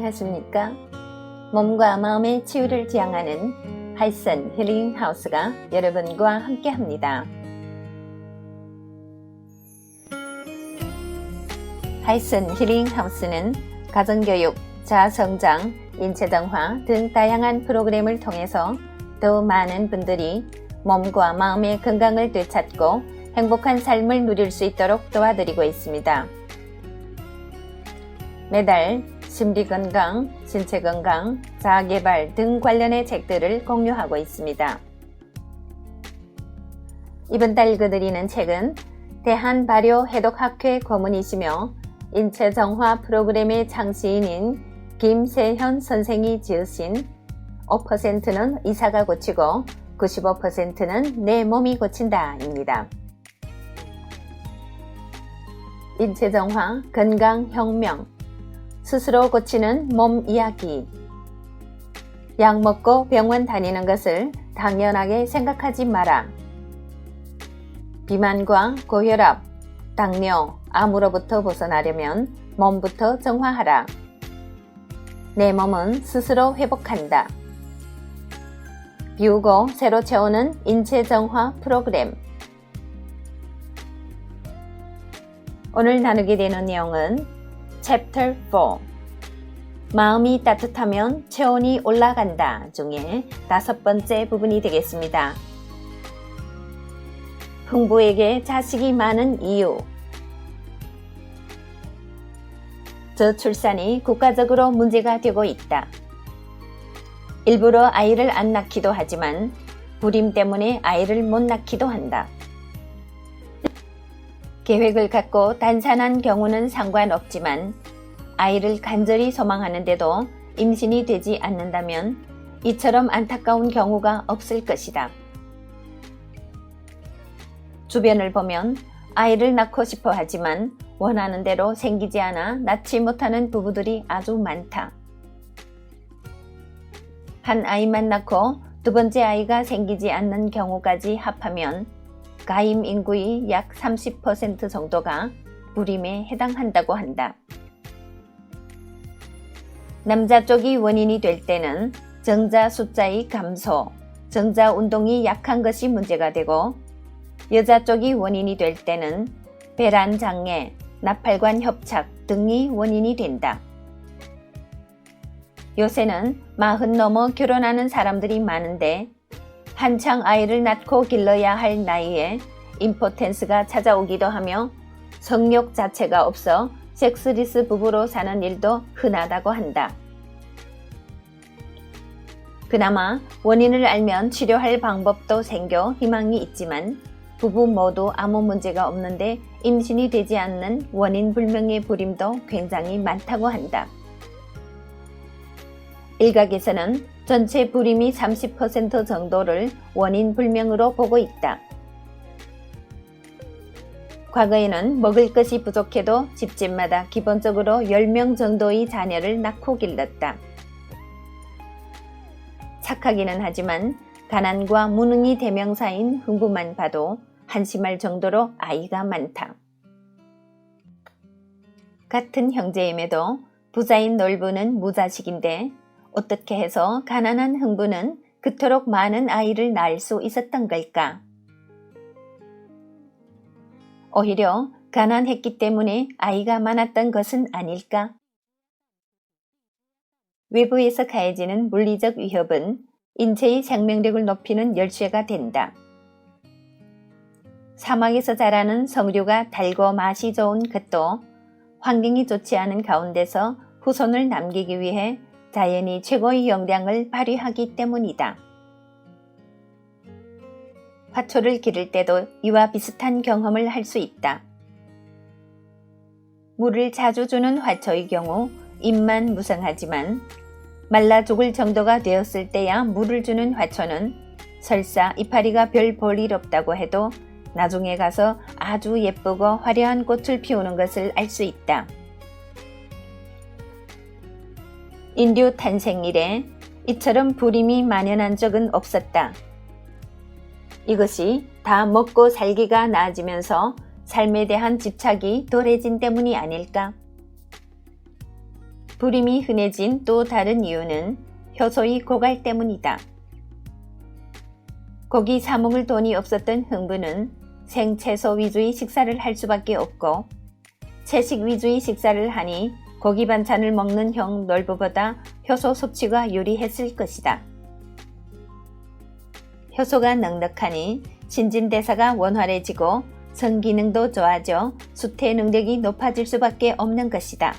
안녕하십니까? 몸과 마음의 치유를 지향하는 하이슨 힐링 하우스가 여러분과 함께합니다. 하이슨 힐링 하우스는 가정교육, 자아성장, 인체정화 등 다양한 프로그램을 통해서 더 많은 분들이 몸과 마음의 건강을 되찾고 행복한 삶을 누릴 수 있도록 도와드리고 있습니다. 매달 심리건강, 신체건강, 자아개발 등 관련의 책들을 공유하고 있습니다. 이번 달 읽어드리는 책은 대한발효해독학회 고문이시며 인체정화 프로그램의 창시인인 김세현 선생이 지으신 5%는 의사가 고치고 95%는 내 몸이 고친다 입니다. 인체정화, 건강혁명, 스스로 고치는 몸 이야기. 약 먹고 병원 다니는 것을 당연하게 생각하지 마라. 비만과 고혈압, 당뇨, 암으로부터 벗어나려면 몸부터 정화하라. 내 몸은 스스로 회복한다. 비우고 새로 채우는 인체정화 프로그램. 오늘 나누게 되는 내용은 Chapter 4 마음이 따뜻하면 체온이 올라간다 중에 5번째 부분이 되겠습니다. 흥부에게 자식이 많은 이유. 저출산이 국가적으로 문제가 되고 있다. 일부러 아이를 안 낳기도 하지만 불임 때문에 아이를 못 낳기도 한다. 계획을 갖고 단산한 경우는 상관없지만 아이를 간절히 소망하는데도 임신이 되지 않는다면 이처럼 안타까운 경우가 없을 것이다. 주변을 보면 아이를 낳고 싶어 하지만 원하는 대로 생기지 않아 낳지 못하는 부부들이 아주 많다. 한 아이만 낳고 두 번째 아이가 생기지 않는 경우까지 합하면 가임 인구의 약 30% 정도가 불임에 해당한다고 한다. 남자 쪽이 원인이 될 때는 정자 숫자의 감소, 정자 운동이 약한 것이 문제가 되고 여자 쪽이 원인이 될 때는 배란 장애, 나팔관 협착 등이 원인이 된다. 요새는 40 넘어 결혼하는 사람들이 많은데 한창 아이를 낳고 길러야 할 나이에 임포텐스가 찾아오기도 하며 성욕 자체가 없어 섹스리스 부부로 사는 일도 흔하다고 한다. 그나마 원인을 알면 치료할 방법도 생겨 희망이 있지만 부부 모두 아무 문제가 없는데 임신이 되지 않는 원인 불명의 불임도 굉장히 많다고 한다. 일각에서는 전체 불임이 30% 정도를 원인 불명으로 보고 있다. 과거에는 먹을 것이 부족해도 집집마다 기본적으로 10명 정도의 자녀를 낳고 길렀다. 착하기는 하지만 가난과 무능이 대명사인 흥부만 봐도 한심할 정도로 아이가 많다. 같은 형제임에도 부자인 놀부는 무자식인데 어떻게 해서 가난한 흥부는 그토록 많은 아이를 낳을 수 있었던 걸까? 오히려 가난했기 때문에 아이가 많았던 것은 아닐까? 외부에서 가해지는 물리적 위협은 인체의 생명력을 높이는 열쇠가 된다. 사막에서 자라는 석류가 달고 맛이 좋은 것도 환경이 좋지 않은 가운데서 후손을 남기기 위해 자연이 최고의 역량을 발휘하기 때문이다. 화초를 기를 때도 이와 비슷한 경험을 할 수 있다. 물을 자주 주는 화초의 경우 잎만 무성하지만 말라 죽을 정도가 되었을 때야 물을 주는 화초는 설사 이파리가 별 볼 일 없다고 해도 나중에 가서 아주 예쁘고 화려한 꽃을 피우는 것을 알 수 있다. 인류 탄생 이래 이처럼 불임이 만연한 적은 없었다. 이것이 다 먹고 살기가 나아지면서 삶에 대한 집착이 덜해진 때문이 아닐까? 불임이 흔해진 또 다른 이유는 효소의 고갈 때문이다. 고기 사 먹을 돈이 없었던 흥부는 생채소 위주의 식사를 할 수밖에 없고 채식 위주의 식사를 하니 고기 반찬을 먹는 형 놀부보다 효소 섭취가 유리했을 것이다. 효소가 넉넉하니 신진대사가 원활해지고 성기능도 좋아져 수태 능력이 높아질 수밖에 없는 것이다.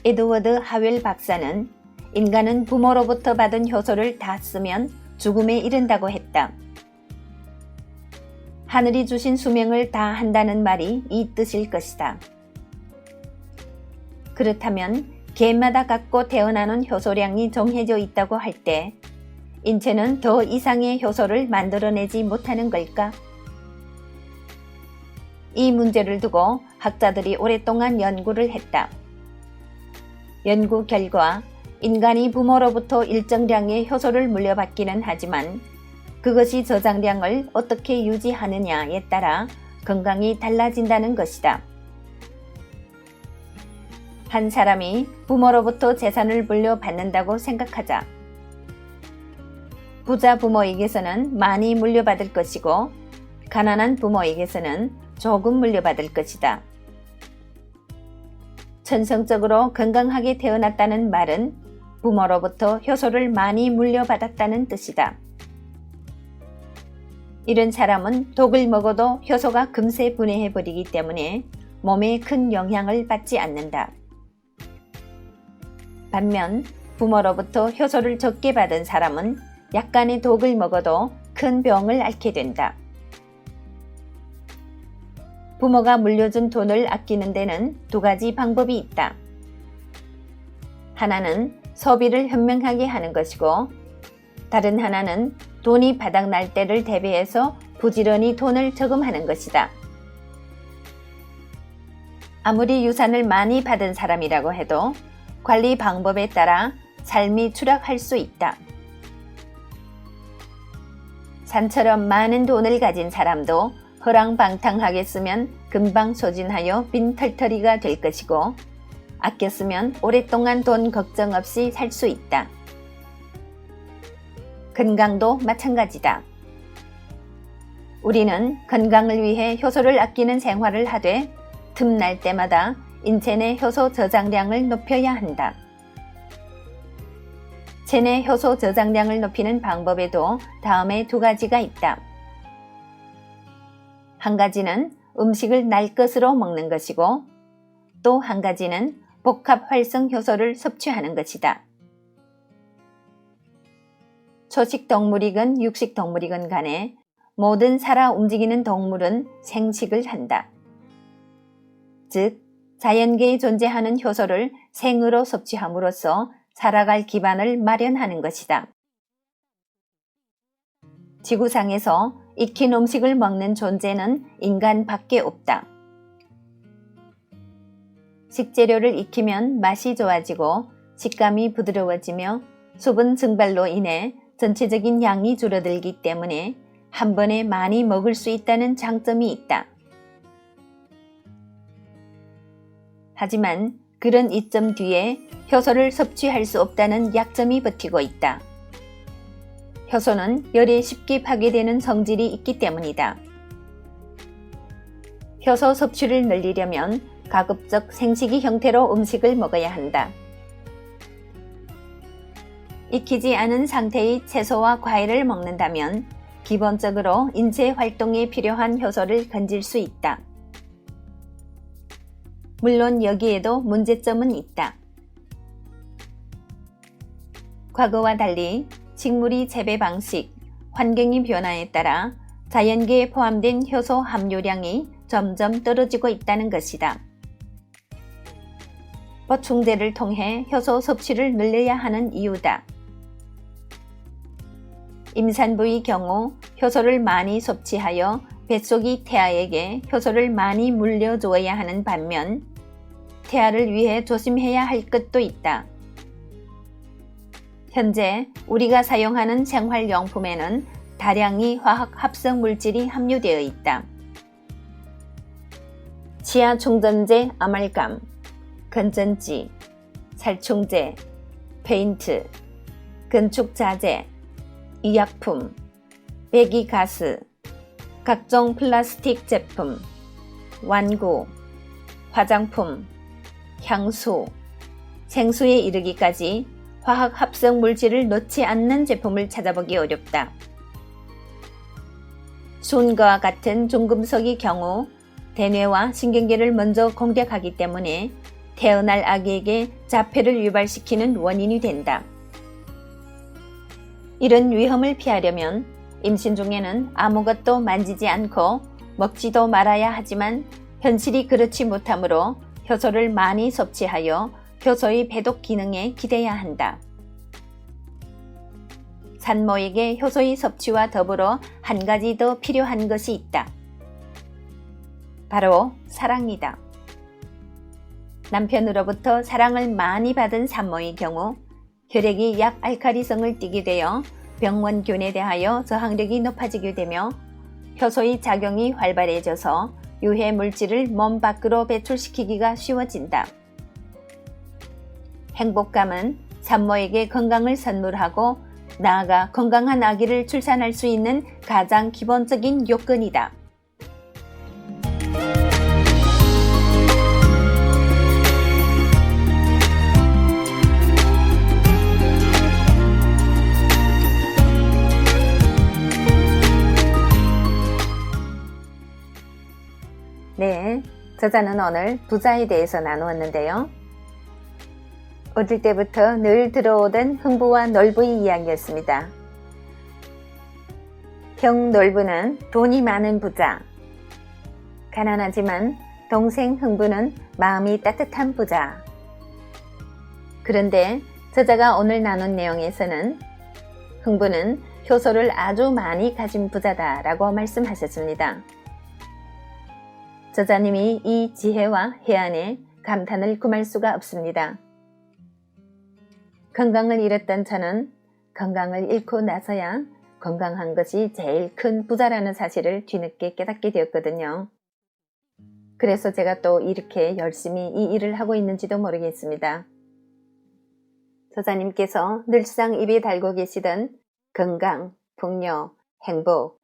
에드워드 하웰 박사는 인간은 부모로부터 받은 효소를 다 쓰면 죽음에 이른다고 했다. 하늘이 주신 수명을 다 한다는 말이 이 뜻일 것이다. 그렇다면 개마다 갖고 태어나는 효소량이 정해져 있다고 할 때 인체는 더 이상의 효소를 만들어내지 못하는 걸까? 이 문제를 두고 학자들이 오랫동안 연구를 했다. 연구 결과 인간이 부모로부터 일정량의 효소를 물려받기는 하지만 그것이 저장량을 어떻게 유지하느냐에 따라 건강이 달라진다는 것이다. 한 사람이 부모로부터 재산을 물려받는다고 생각하자. 부자 부모에게서는 많이 물려받을 것이고 가난한 부모에게서는 조금 물려받을 것이다. 천성적으로 건강하게 태어났다는 말은 부모로부터 효소를 많이 물려받았다는 뜻이다. 이런 사람은 독을 먹어도 효소가 금세 분해해버리기 때문에 몸에 큰 영향을 받지 않는다. 반면 부모로부터 효소를 적게 받은 사람은 약간의 독을 먹어도 큰 병을 앓게 된다. 부모가 물려준 돈을 아끼는 데는 두 가지 방법이 있다. 하나는 소비를 현명하게 하는 것이고 다른 하나는 돈이 바닥날 때를 대비해서 부지런히 돈을 저금하는 것이다. 아무리 유산을 많이 받은 사람이라고 해도 관리 방법에 따라 삶이 추락할 수 있다. 산처럼 많은 돈을 가진 사람도 허랑방탕하게 쓰면 금방 소진하여 빈털터리가 될 것이고 아껴 쓰면 오랫동안 돈 걱정 없이 살 수 있다. 건강도 마찬가지다. 우리는 건강을 위해 효소를 아끼는 생활을 하되 틈날 때마다 인체 내 효소 저장량을 높여야 한다. 체내 효소 저장량을 높이는 방법에도 다음에 두 가지가 있다. 한 가지는 음식을 날 것으로 먹는 것이고 또 한 가지는 복합 활성 효소를 섭취하는 것이다. 초식 동물이건 육식 동물이건 간에 모든 살아 움직이는 동물은 생식을 한다. 즉, 자연계에 존재하는 효소를 생으로 섭취함으로써 살아갈 기반을 마련하는 것이다. 지구상에서 익힌 음식을 먹는 존재는 인간밖에 없다. 식재료를 익히면 맛이 좋아지고 식감이 부드러워지며 수분 증발로 인해 전체적인 양이 줄어들기 때문에 한 번에 많이 먹을 수 있다는 장점이 있다. 하지만 그런 이점 뒤에 효소를 섭취할 수 없다는 약점이 버티고 있다. 효소는 열에 쉽게 파괴되는 성질이 있기 때문이다. 효소 섭취를 늘리려면 가급적 생식기 형태로 음식을 먹어야 한다. 익히지 않은 상태의 채소와 과일을 먹는다면 기본적으로 인체 활동에 필요한 효소를 건질 수 있다. 물론 여기에도 문제점은 있다. 과거와 달리 식물의 재배 방식, 환경의 변화에 따라 자연계에 포함된 효소 함유량이 점점 떨어지고 있다는 것이다. 보충제를 통해 효소 섭취를 늘려야 하는 이유다. 임산부의 경우 효소를 많이 섭취하여 뱃속의 태아에게 효소를 많이 물려주어야 하는 반면 태아를 위해 조심해야 할 것도 있다. 현재 우리가 사용하는 생활용품에는 다량의 화학 합성 물질이 함유되어 있다. 치아 충전제 아말감, 건전지, 살충제, 페인트, 건축자재, 의약품, 배기가스, 각종 플라스틱 제품, 완구, 화장품, 향수, 생수에 이르기까지 화학 합성 물질을 넣지 않는 제품을 찾아보기 어렵다. 순과 같은 중금속의 경우 대뇌와 신경계를 먼저 공격하기 때문에 태어날 아기에게 자폐를 유발시키는 원인이 된다. 이런 위험을 피하려면 임신 중에는 아무것도 만지지 않고 먹지도 말아야 하지만 현실이 그렇지 못하므로 효소를 많이 섭취하여 효소의 배독 기능에 기대야 한다. 산모에게 효소의 섭취와 더불어 한 가지 더 필요한 것이 있다. 바로 사랑이다. 남편으로부터 사랑을 많이 받은 산모의 경우 혈액이 약알칼리성을 띠게 되어 병원균에 대하여 저항력이 높아지게 되며 효소의 작용이 활발해져서 유해 물질을 몸 밖으로 배출시키기가 쉬워진다. 행복감은 산모에게 건강을 선물하고 나아가 건강한 아기를 출산할 수 있는 가장 기본적인 요건이다. 네, 저자는 오늘 부자에 대해서 나누었는데요. 어릴 때부터 늘 들어오던 흥부와 놀부의 이야기였습니다. 형 놀부는 돈이 많은 부자, 가난하지만 동생 흥부는 마음이 따뜻한 부자. 그런데 저자가 오늘 나눈 내용에서는 흥부는 효소를 아주 많이 가진 부자다라고 말씀하셨습니다. 저자님이 이 지혜와 해안에 감탄을 금할 수가 없습니다. 건강을 잃었던 저는 건강을 잃고 나서야 건강한 것이 제일 큰 부자라는 사실을 뒤늦게 깨닫게 되었거든요. 그래서 제가 또 이렇게 열심히 이 일을 하고 있는지도 모르겠습니다. 저자님께서 늘상 입에 달고 계시던 건강, 풍요, 행복,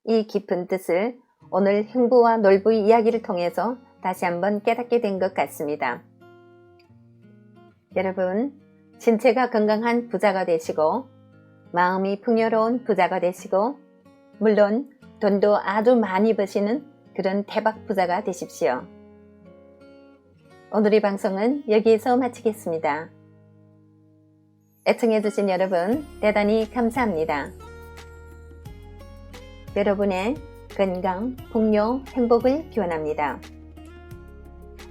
이 깊은 뜻을 오늘 흥부와 놀부의 이야기를 통해서 다시 한번 깨닫게 된 것 같습니다. 여러분, 신체가 건강한 부자가 되시고 마음이 풍요로운 부자가 되시고 물론 돈도 아주 많이 버시는 그런 대박 부자가 되십시오. 오늘의 방송은 여기에서 마치겠습니다. 애청해주신 여러분 대단히 감사합니다. 여러분의 건강, 풍요, 행복을 기원합니다.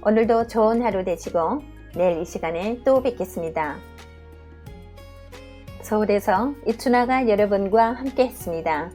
오늘도 좋은 하루 되시고 내일 이 시간에 또 뵙겠습니다. 서울에서 이춘아가 여러분과 함께 했습니다.